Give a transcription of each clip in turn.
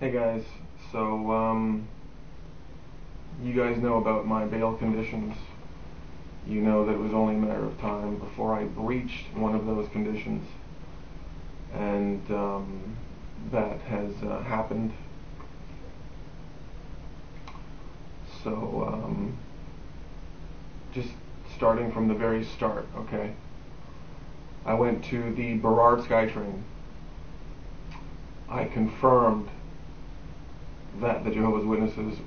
Hey guys, so you guys know about my bail conditions. You know that it was only a matter of time before I breached one of those conditions, and that has happened. So just starting from the very start, okay? I went to the Burrard SkyTrain. I confirmed that the Jehovah's Witnesses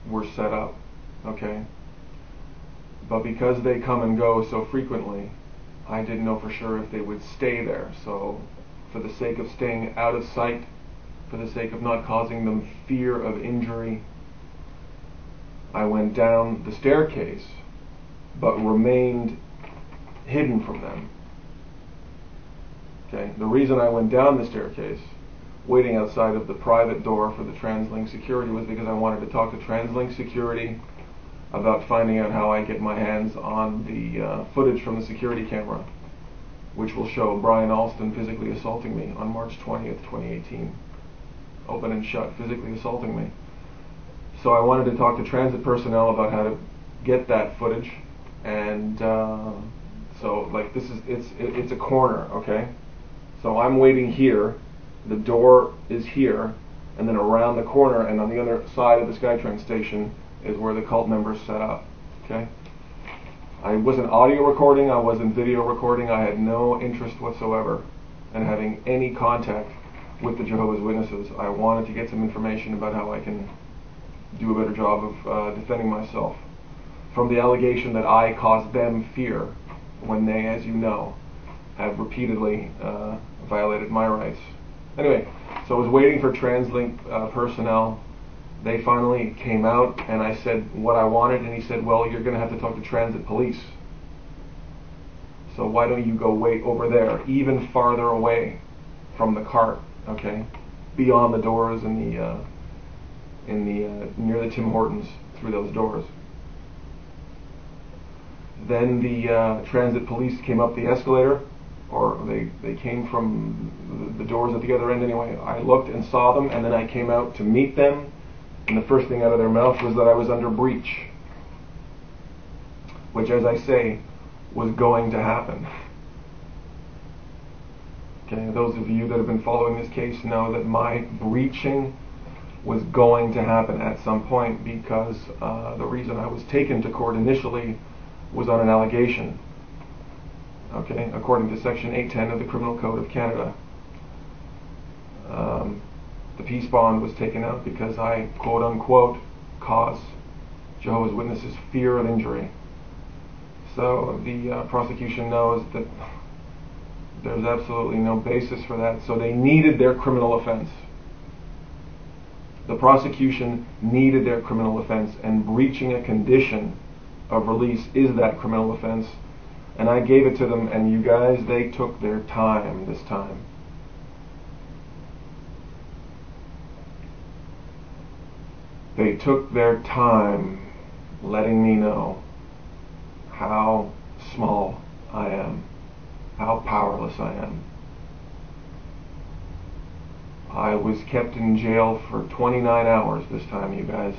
were set up, okay? But because they come and go so frequently, I didn't know for sure if they would stay there. So for the sake of staying out of sight, for the sake of not causing them fear of injury, I went down the staircase, but remained hidden from them. Okay? The reason I went down the staircase, waiting outside of the private door for the TransLink security, was because I wanted to talk to TransLink security about finding out how I get my hands on the footage from the security camera, which will show Brian Alston physically assaulting me on March 20th, 2018. Open and shut, physically assaulting me. So I wanted to talk to transit personnel about how to get that footage, and so like it's a corner, okay? So I'm waiting here, the door is here, and then around the corner and on the other side of the SkyTrain station is where the cult members set up, okay? I wasn't audio recording, I wasn't video recording, I had no interest whatsoever in having any contact with the Jehovah's Witnesses. I wanted to get some information about how I can do a better job of defending myself from the allegation that I caused them fear when they, as you know, have repeatedly violated my rights. Anyway, so I was waiting for TransLink personnel. They finally came out, and I said what I wanted, and he said, well, you're going to have to talk to transit police. So why don't you go wait over there, even farther away from the cart, okay, beyond the doors in the near the Tim Hortons, through those doors. Then the transit police came up the escalator, or they came from the doors at the other end anyway. I looked and saw them, and then I came out to meet them, and the first thing out of their mouth was that I was under breach, which, as I say, was going to happen. Okay, those of you that have been following this case know that my breaching was going to happen at some point, because the reason I was taken to court initially was on an allegation. Okay, according to Section 810 of the Criminal Code of Canada. The peace bond was taken out because I, quote unquote, caused Jehovah's Witnesses fear of injury. So the prosecution knows that there's absolutely no basis for that, so they needed their criminal offense. The prosecution needed their criminal offense, and breaching a condition of release is that criminal offense. And I gave it to them, and you guys, they took their time this time. They took their time letting me know how small I am, how powerless I am. I was kept in jail for 29 hours this time, you guys.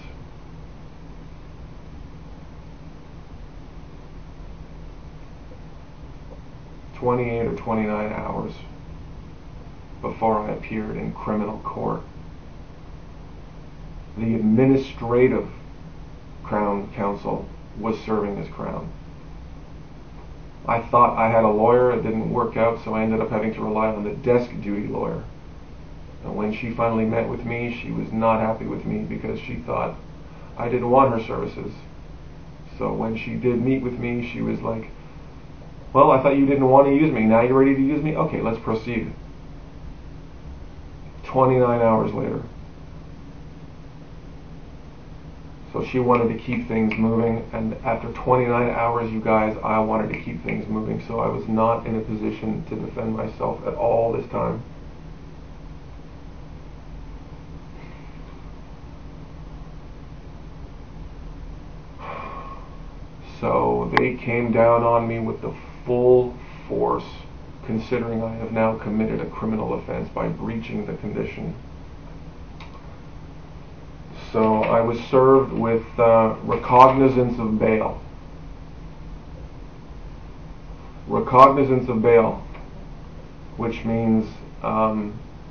(28 or 29 hours) before I appeared in criminal court. The administrative Crown Counsel was serving as Crown. I thought I had a lawyer, it didn't work out, so I ended up having to rely on the desk duty lawyer. And when she finally met with me, she was not happy with me because she thought I didn't want her services. So when she did meet with me, she was like, well, I thought you didn't want to use me. Now you're ready to use me? Okay, let's proceed. 29 hours later. So she wanted to keep things moving, and after 29 hours, you guys, I wanted to keep things moving, so I was not in a position to defend myself at all this time. So they came down on me with the full force, considering I have now committed a criminal offense by breaching the condition. So I was served with recognizance of bail. Recognizance of bail, which means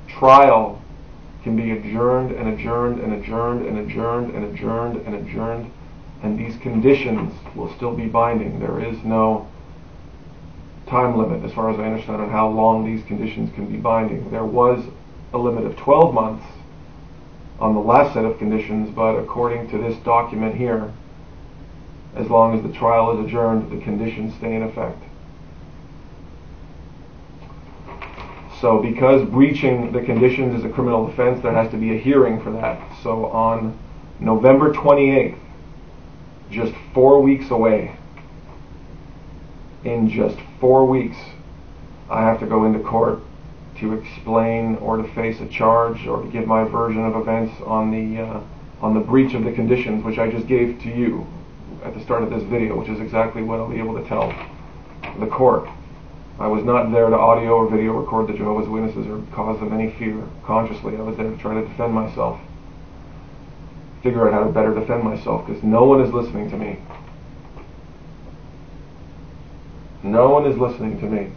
trial can be adjourned and adjourned and adjourned and adjourned and adjourned and adjourned, and these conditions will still be binding. There is no time limit, as far as I understand, on how long these conditions can be binding. There was a limit of 12 months on the last set of conditions, but according to this document here, as long as the trial is adjourned, the conditions stay in effect. So because breaching the conditions is a criminal offense, there has to be a hearing for that. So on November 28th, just 4 weeks away, in just 4 weeks, I have to go into court to explain or to face a charge or to give my version of events on the breach of the conditions, which I just gave to you at the start of this video, which is exactly what I'll be able to tell the court. I was not there to audio or video record the Jehovah's Witnesses or cause them any fear consciously. I was there to try to defend myself, figure out how to better defend myself, because no one is listening to me. No one is listening to me.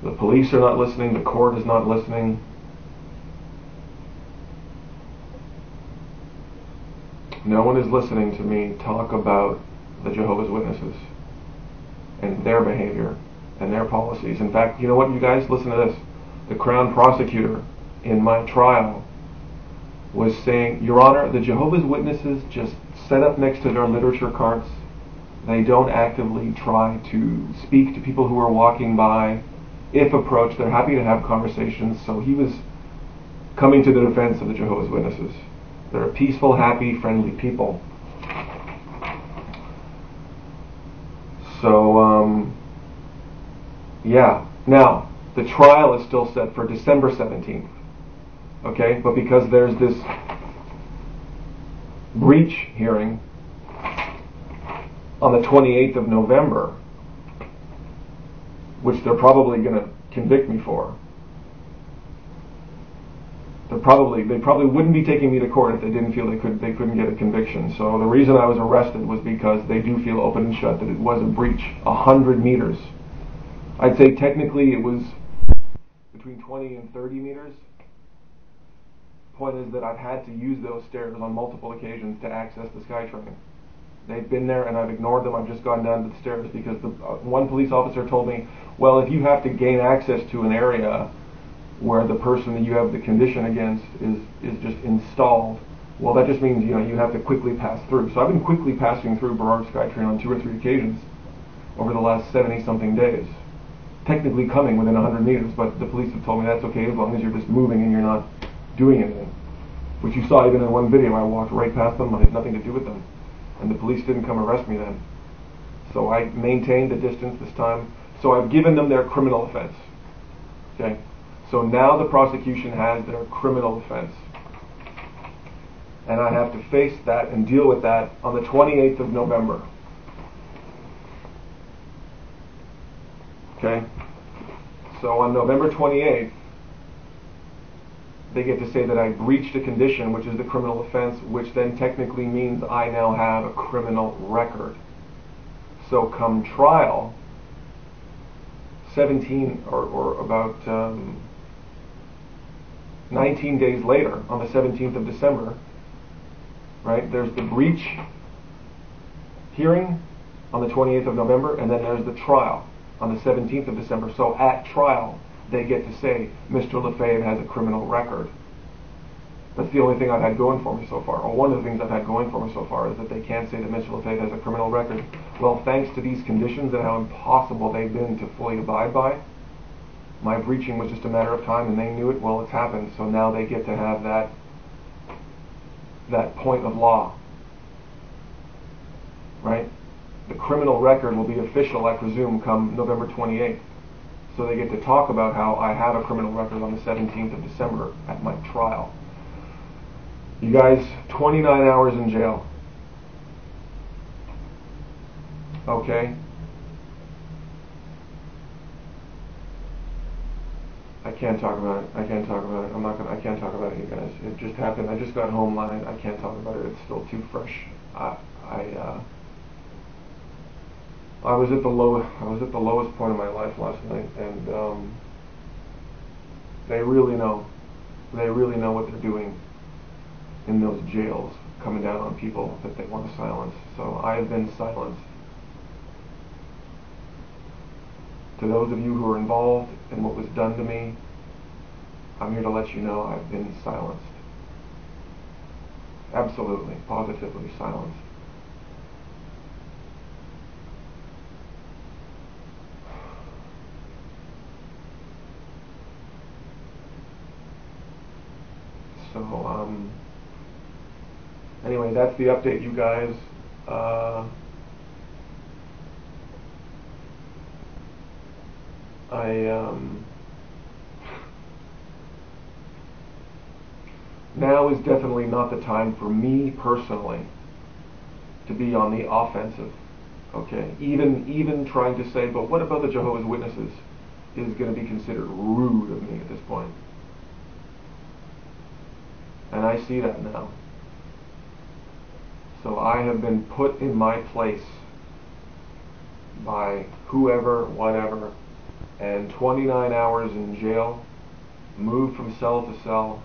The police are not listening, the court is not listening. No one is listening to me talk about the Jehovah's Witnesses and their behavior and their policies. In fact, you know what, you guys, listen to this. The Crown Prosecutor in my trial was saying, Your Honor, the Jehovah's Witnesses just set up next to their literature carts. They don't actively try to speak to people who are walking by. If approached, they're happy to have conversations. So he was coming to the defense of the Jehovah's Witnesses. They're a peaceful, happy, friendly people. So, yeah. Now, the trial is still set for December 17th. Okay? But because there's this breach hearing on the 28th of November, which they're probably going to convict me for. They probably wouldn't be taking me to court if they didn't feel they couldn't get a conviction. So the reason I was arrested was because they do feel open and shut that it was a breach. 100 meters. I'd say technically it was between 20 and 30 meters. Point is that I've had to use those stairs on multiple occasions to access the SkyTrain. They've been there and I've ignored them. I've just gone down to the stairs because one police officer told me, well, if you have to gain access to an area where the person that you have the condition against is just installed, well, that just means, you have to quickly pass through. So I've been quickly passing through Burrard SkyTrain on 2 or 3 occasions over the last 70-something days. Technically coming within 100 meters, but the police have told me that's okay as long as you're just moving and you're not doing anything. Which you saw even in one video. I walked right past them. I had nothing to do with them. And the police didn't come arrest me then. So I maintained the distance this time. So I've given them their criminal offense. Okay? So now the prosecution has their criminal offense. And I have to face that and deal with that on the 28th of November. Okay? So on November 28th, they get to say that I breached a condition, which is the criminal offense, which then technically means I now have a criminal record. So come trial, 17 or about 19 days later, on the 17th of December, right, there's the breach hearing on the 28th of November, and then there's the trial on the 17th of December. So at trial, they get to say, Mr. Lefebvre has a criminal record. That's the only thing I've had going for me so far. Or one of the things I've had going for me so far is that they can't say that Mr. Lefebvre has a criminal record. Well, thanks to these conditions and how impossible they've been to fully abide by, my breaching was just a matter of time and they knew it. Well, it's happened. So now they get to have that point of law. Right? The criminal record will be official, I presume, come November 28th. So they get to talk about how I have a criminal record on the 17th of December at my trial. You guys, 29 hours in jail. Okay? I can't talk about it. I can't talk about it. I can't talk about it, you guys. It just happened. I just got home last night. I can't talk about it. It's still too fresh. I was at the lowest point of my life last night, and they really know what they're doing in those jails, coming down on people that they want to silence. So I have been silenced. To those of you who are involved in what was done to me, I'm here to let you know I've been silenced. Absolutely, positively silenced. So, anyway, that's the update, you guys. Now is definitely not the time for me personally to be on the offensive. Okay, even trying to say, but what about the Jehovah's Witnesses, is going to be considered rude of me at this point. And I see that now. So I have been put in my place by whoever, whatever, and 29 hours in jail, moved from cell to cell,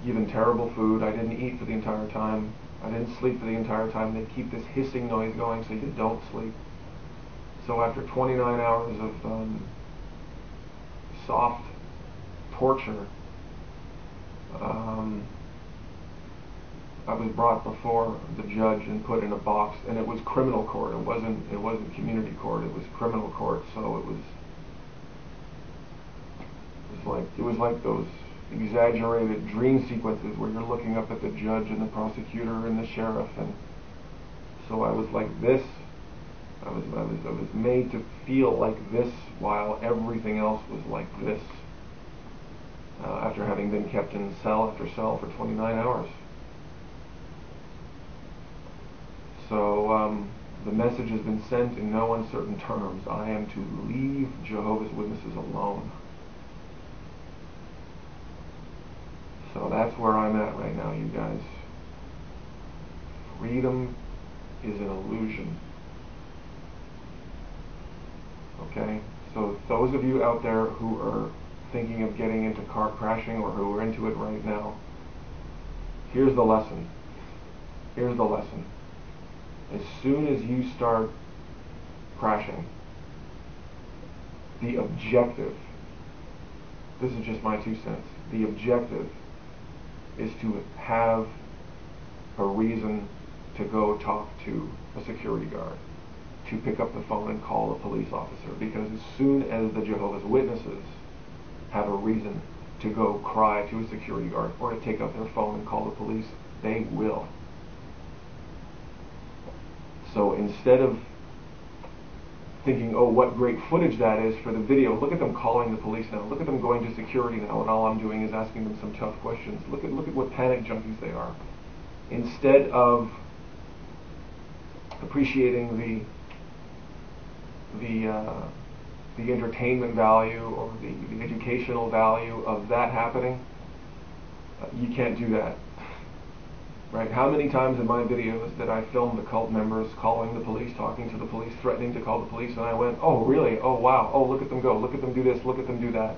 given terrible food. I didn't eat for the entire time. I didn't sleep for the entire time. They keep this hissing noise going so you don't sleep. So after 29 hours of soft torture, I was brought before the judge and put in a box, and it was criminal court. It wasn't community court. It was criminal court. So it was like those exaggerated dream sequences where you're looking up at the judge and the prosecutor and the sheriff, and so I was like this. I was made to feel like this while everything else was like this. After having been kept in cell after cell for 29 hours. So the message has been sent in no uncertain terms. I am to leave Jehovah's Witnesses alone. So that's where I'm at right now, you guys. Freedom is an illusion. Okay? So those of you out there who are thinking of getting into car crashing or who are into it right now, here's the lesson. Here's the lesson. As soon as you start crashing, the objective, this is just my 2 cents, the objective is to have a reason to go talk to a security guard, to pick up the phone and call a police officer, because as soon as the Jehovah's Witnesses have a reason to go cry to a security guard or to take up their phone and call the police, they will. So instead of thinking, oh, what great footage that is for the video, look at them calling the police now. Look at them going to security now, and all I'm doing is asking them some tough questions. Look at what panic junkies they are. Instead of appreciating the entertainment value or the educational value of that happening, you can't do that. Right? How many times in my videos did I film the cult members calling the police, talking to the police, threatening to call the police, and I went, oh really? Oh wow, oh look at them go, look at them do this, look at them do that.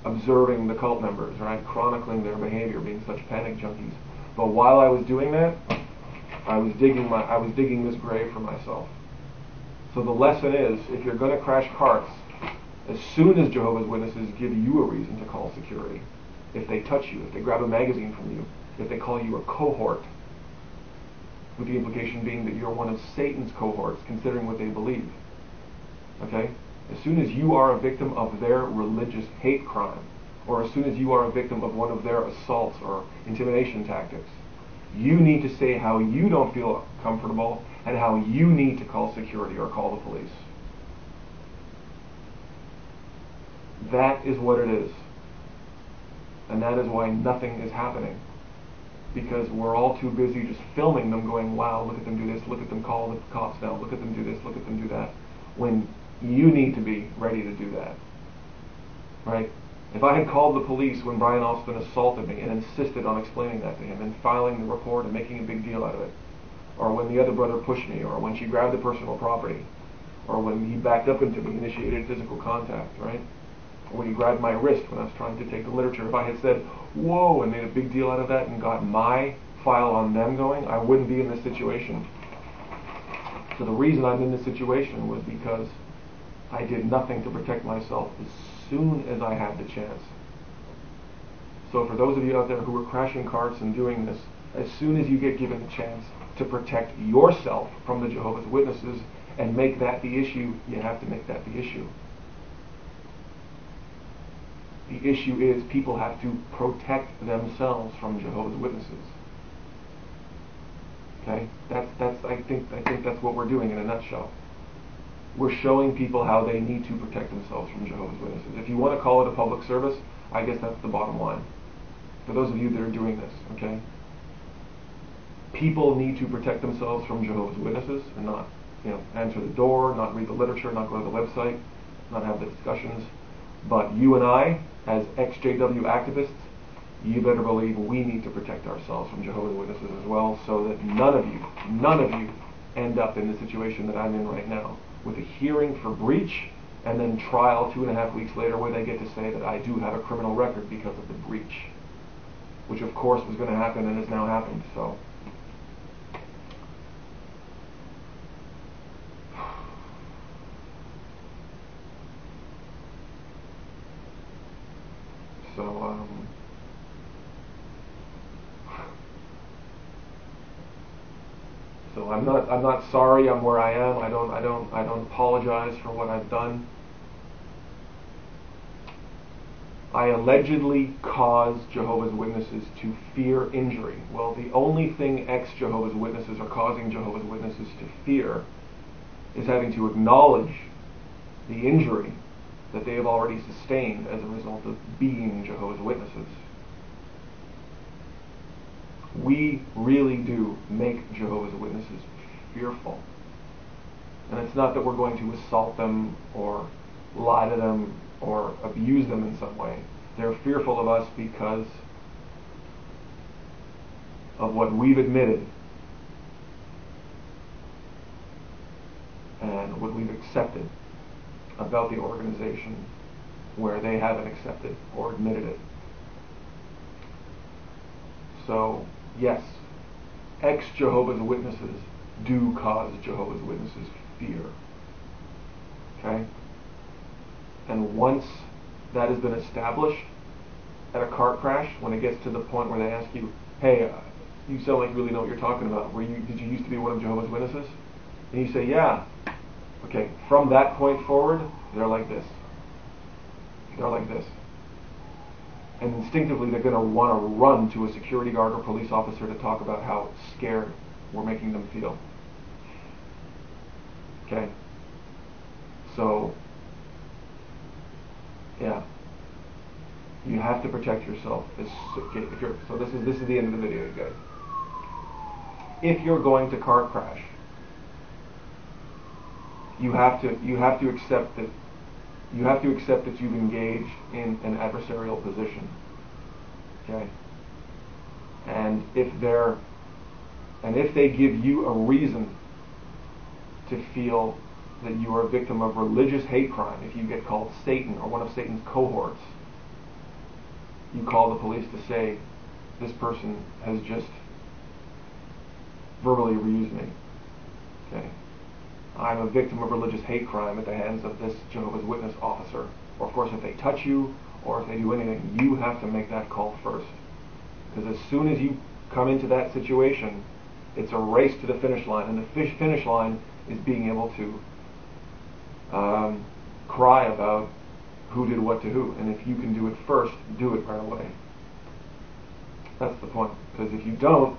Observing the cult members, right? Chronicling their behavior, being such panic junkies. But while I was doing that, I was digging this grave for myself. So the lesson is, if you're going to crash carts, as soon as Jehovah's Witnesses give you a reason to call security, if they touch you, if they grab a magazine from you, if they call you a cohort, with the implication being that you're one of Satan's cohorts, considering what they believe. Okay? As soon as you are a victim of their religious hate crime, or as soon as you are a victim of one of their assaults or intimidation tactics, you need to say how you don't feel comfortable and how you need to call security or call the police. That is what it is. And that is why nothing is happening. Because we're all too busy just filming them going, wow, look at them do this, look at them call the cops now, look at them do this, look at them do that, when you need to be ready to do that. Right? If I had called the police when Brian Alston assaulted me and insisted on explaining that to him and filing the report and making a big deal out of it, or when the other brother pushed me, or when she grabbed the personal property, or when he backed up into me and initiated physical contact, right? Or when he grabbed my wrist when I was trying to take the literature, if I had said, whoa, and made a big deal out of that and got my file on them going, I wouldn't be in this situation. So the reason I'm in this situation was because I did nothing to protect myself as soon as I had the chance. So for those of you out there who are crashing carts and doing this, as soon as you get given the chance to protect yourself from the Jehovah's Witnesses and make that the issue, you have to make that the issue. The issue is people have to protect themselves from Jehovah's Witnesses. Okay? I think that's what we're doing in a nutshell. We're showing people how they need to protect themselves from Jehovah's Witnesses. If you want to call it a public service, I guess that's the bottom line. For those of you that are doing this, okay? People need to protect themselves from Jehovah's Witnesses and not, answer the door, not read the literature, not go to the website, not have the discussions. But you and I, as ex-JW activists, you better believe we need to protect ourselves from Jehovah's Witnesses as well, so that none of you end up in the situation that I'm in right now, with a hearing for breach and then trial 2.5 weeks later where they get to say that I do have a criminal record because of the breach, which of course was going to happen and has now happened. So I'm not sorry I'm where I am. I don't apologize for what I've done. I allegedly caused Jehovah's Witnesses to fear injury. Well, the only thing ex-Jehovah's Witnesses are causing Jehovah's Witnesses to fear is having to acknowledge the injury that they have already sustained as a result of being Jehovah's Witnesses. We really do make Jehovah's Witnesses fearful. And it's not that we're going to assault them or lie to them or abuse them in some way. They're fearful of us because of what we've admitted and what we've accepted about the organization where they haven't accepted or admitted it. So, yes, ex-Jehovah's Witnesses do cause Jehovah's Witnesses fear. Okay? And once that has been established at a car crash, when it gets to the point where they ask you, hey, you sound like you really know what you're talking about. Did you used to be one of Jehovah's Witnesses? And you say, yeah. Okay, from that point forward, they're like this. They're like this. And instinctively they're going to want to run to a security guard or police officer to talk about how scared we're making them feel. Okay? So, yeah. You have to protect yourself. So this is the end of the video, you guys. If you're going to car crash, you have to accept that you've engaged in an adversarial position. Okay? And if they give you a reason to feel that you are a victim of religious hate crime, if you get called Satan or one of Satan's cohorts, you call the police to say, this person has just verbally abused me. Okay? I'm a victim of religious hate crime at the hands of this Jehovah's Witness officer. Or of course if they touch you, or if they do anything, you have to make that call first. Because as soon as you come into that situation, it's a race to the finish line. And the finish line is being able to cry about who did what to who. And if you can do it first, do it right away. That's the point. Because if you don't,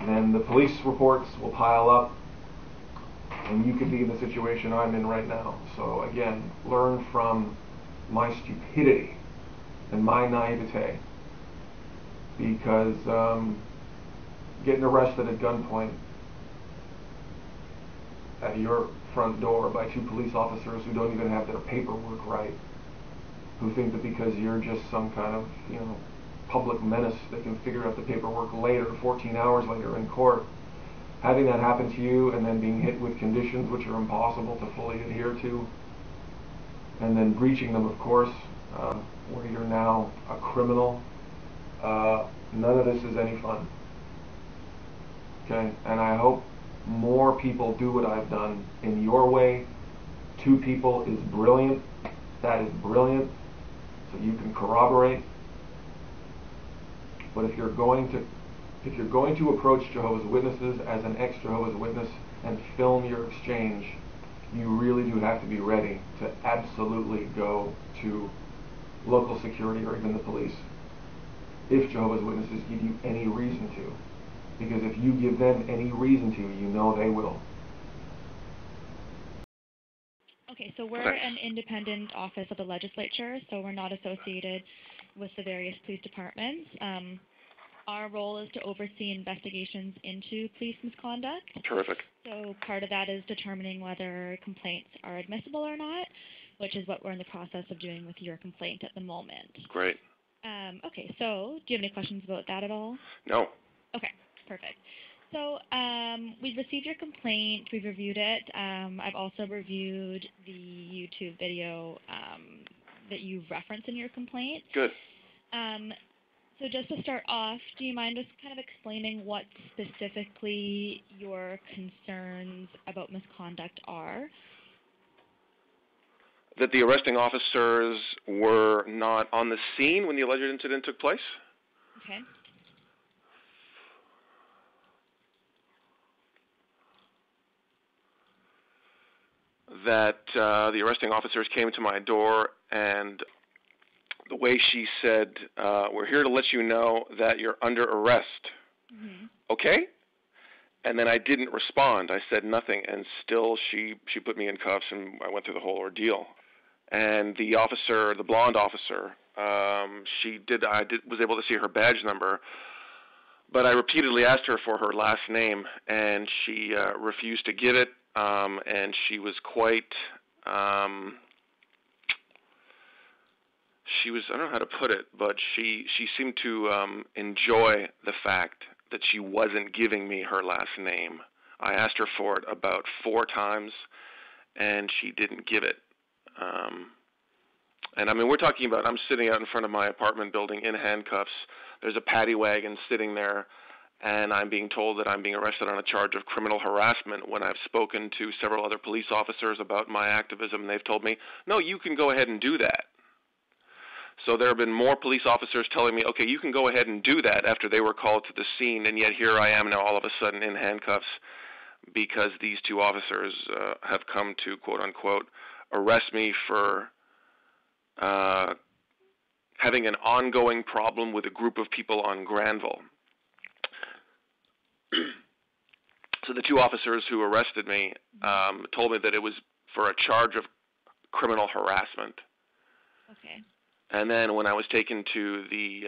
then the police reports will pile up, and you could be in the situation I'm in right now. So again, learn from my stupidity and my naivete. Because getting arrested at gunpoint at your front door by two police officers who don't even have their paperwork right who think that because you're just some kind of, public menace, they can figure out the paperwork later, 14 hours later in court. Having that happen to you and then being hit with conditions which are impossible to fully adhere to, and then breaching them, of course, where you're now a criminal, none of this is any fun. Okay? And I hope more people do what I've done in your way. 2 people is brilliant. That is brilliant. So you can corroborate. But if you're going to approach Jehovah's Witnesses as an ex-Jehovah's Witness and film your exchange, you really do have to be ready to absolutely go to local security or even the police if Jehovah's Witnesses give you any reason to. Because if you give them any reason to, you know they will. Okay, so we're an independent office of the legislature, so we're not associated with the various police departments. Our role is to oversee investigations into police misconduct. Terrific. So part of that is determining whether complaints are admissible or not, which is what we're in the process of doing with your complaint at the moment. Great. Okay, so do you have any questions about that at all? No. Okay, perfect. So we've received your complaint, we've reviewed it. I've also reviewed the YouTube video that you referenced in your complaint. Good. So just to start off, do you mind just kind of explaining what specifically your concerns about misconduct are? That the arresting officers were not on the scene when the alleged incident took place? Okay. That the arresting officers came to my door, and the way she said, we're here to let you know that you're under arrest. Mm-hmm. Okay? And then I didn't respond. I said nothing, and still she put me in cuffs, and I went through the whole ordeal. And the officer, the blonde officer, I was able to see her badge number, but I repeatedly asked her for her last name, and she refused to give it. And she was quite, I don't know how to put it, but she seemed to enjoy the fact that she wasn't giving me her last name. I asked her for it about 4 times, and she didn't give it. And I mean, we're talking about, I'm sitting out in front of my apartment building in handcuffs. There's a paddy wagon sitting there, and I'm being told that I'm being arrested on a charge of criminal harassment when I've spoken to several other police officers about my activism. They've told me, no, you can go ahead and do that. So there have been more police officers telling me, okay, you can go ahead and do that after they were called to the scene, and yet here I am now all of a sudden in handcuffs because these 2 officers have come to, quote-unquote, arrest me for having an ongoing problem with a group of people on Granville. So the 2 officers who arrested me told me that it was for a charge of criminal harassment. Okay. And then when I was taken to the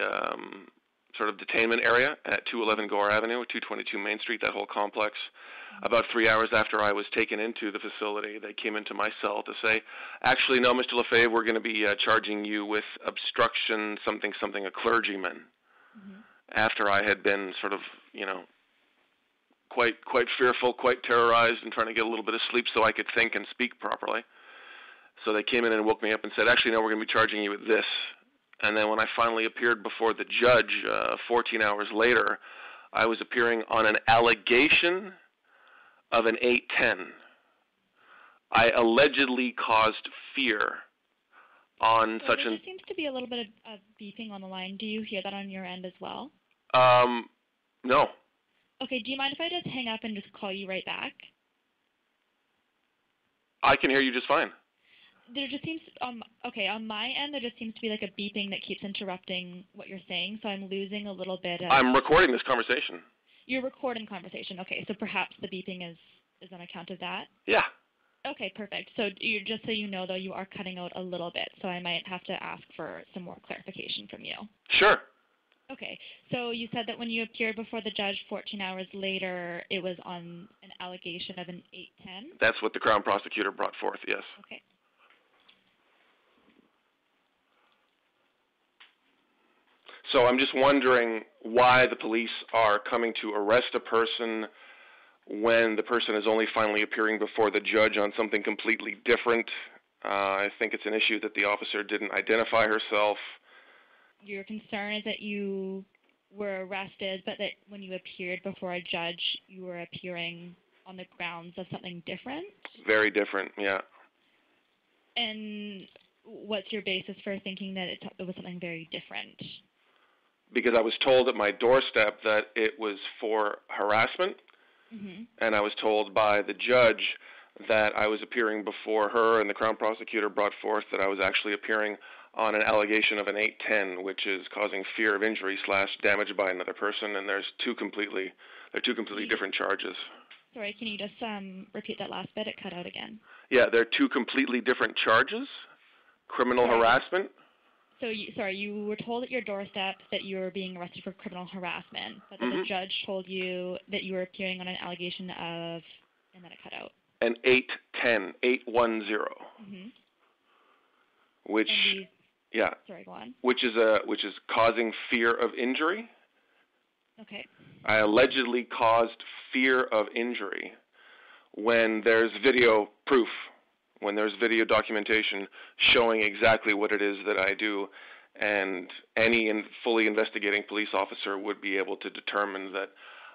sort of detainment area at 211 Gore Avenue, 222 Main Street, that whole complex, about 3 hours after I was taken into the facility, they came into my cell to say, actually, no, Mr. Lefebvre, we're going to be charging you with obstruction, something, a clergyman. Mm-hmm. After I had been sort of, quite fearful, quite terrorized, and trying to get a little bit of sleep so I could think and speak properly. So they came in and woke me up and said, actually, no, we're going to be charging you with this. And then when I finally appeared before the judge 14 hours later, I was appearing on an allegation of an 810. I allegedly caused fear on so such there seems to be a little bit of beeping on the line. Do you hear that on your end as well? No. Okay, do you mind if I just hang up and just call you right back? I can hear you just fine. There just seems, okay, on my end, there just seems to be like a beeping that keeps interrupting what you're saying, so I'm losing a little bit of... I'm recording this conversation. You're recording conversation, okay, so perhaps the beeping is on account of that? Yeah. Okay, perfect. So just so you know, though, you are cutting out a little bit, so I might have to ask for some more clarification from you. Sure. Okay, so you said that when you appeared before the judge 14 hours later, it was on an allegation of an 810? That's what the Crown Prosecutor brought forth, yes. Okay. So I'm just wondering why the police are coming to arrest a person when the person is only finally appearing before the judge on something completely different. I think it's an issue that the officer didn't identify herself. Your concern is that you were arrested, but that when you appeared before a judge, you were appearing on the grounds of something different? Very different, yeah. And what's your basis for thinking that it was something very different? Because I was told at my doorstep that it was for harassment, and I was told by the judge that I was appearing before her, and the Crown Prosecutor brought forth that I was actually appearing on an allegation of an 810, which is causing fear of injury / damage by another person, and they're two completely different charges. Sorry, can you just repeat that last bit? It cut out again. Yeah, they're two completely different charges. Criminal harassment. So, you were told at your doorstep that you were being arrested for criminal harassment, but then the judge told you that you were appearing on an allegation of, and then it cut out. An 810, 810. Which, sorry, go on. Which is causing fear of injury. Okay. I allegedly caused fear of injury when there's video proof, when there's video documentation showing exactly what it is that I do, and any fully investigating police officer would be able to determine that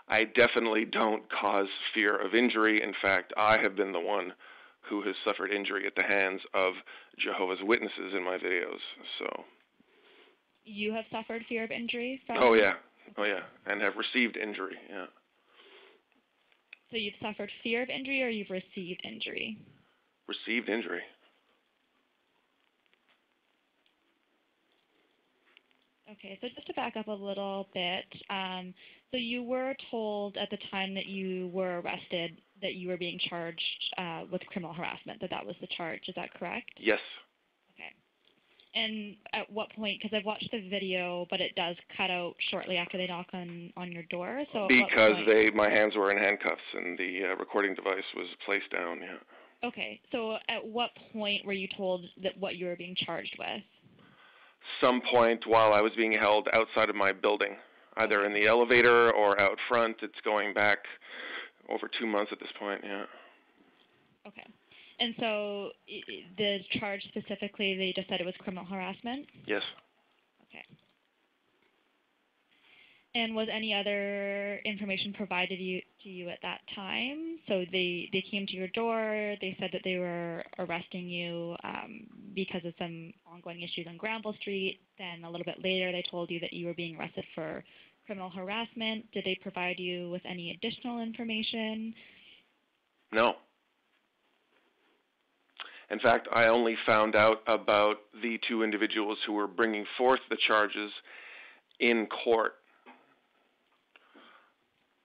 I definitely don't cause fear of injury. In fact, I have been the one who has suffered injury at the hands of Jehovah's Witnesses in my videos. So. You have suffered fear of injury from? Oh yeah, and have received injury. Yeah. So you've suffered fear of injury, or you've received injury? Received injury. Okay, so just to back up a little bit, so you were told at the time that you were arrested that you were being charged with criminal harassment, that was the charge. Is that correct? Yes. Okay. And at what point, because I've watched the video, but it does cut out shortly after they knock on your door. So because my hands were in handcuffs and the recording device was placed down, yeah. Okay, so at what point were you told that what you were being charged with? Some point while I was being held outside of my building, either in the elevator or out front. It's going back over 2 months at this point, yeah. Okay. And so the charge specifically, they just said it was criminal harassment? Yes. Okay. And was any other information provided to you at that time? So they came to your door, they said that they were arresting you because of some ongoing issues on Granville Street. Then a little bit later they told you that you were being arrested for criminal harassment. Did they provide you with any additional information? No. In fact, I only found out about the two individuals who were bringing forth the charges in court.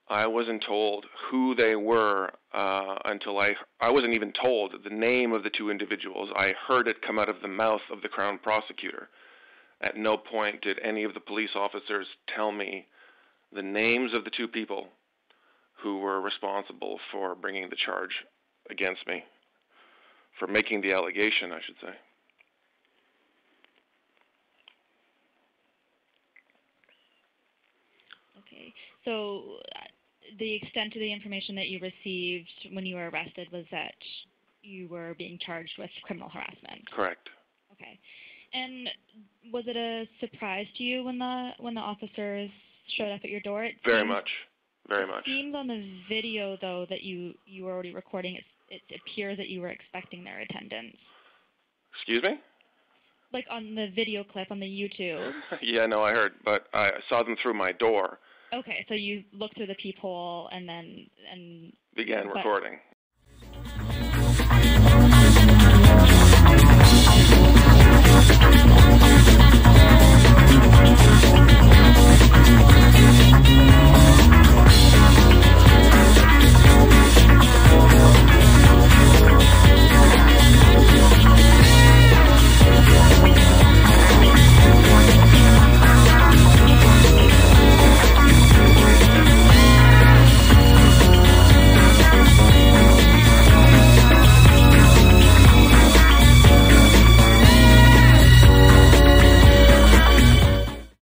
I wasn't told who they were until I wasn't even told the name of the two individuals. I heard it come out of the mouth of the Crown Prosecutor. At no point did any of the police officers tell me the names of the two people who were responsible for bringing the charge against me, for making the allegation, I should say. Okay, so the extent of the information that you received when you were arrested was that you were being charged with criminal harassment? Correct. Okay. And was it a surprise to you when the officers showed up at your door? Very much. Very much. It seems on the video, though, that you were already recording, it appears that you were expecting their attendance. Excuse me? Like on the video clip on the YouTube. Yeah, no, I heard, but I saw them through my door. Okay, so you looked through the peephole and then... began recording.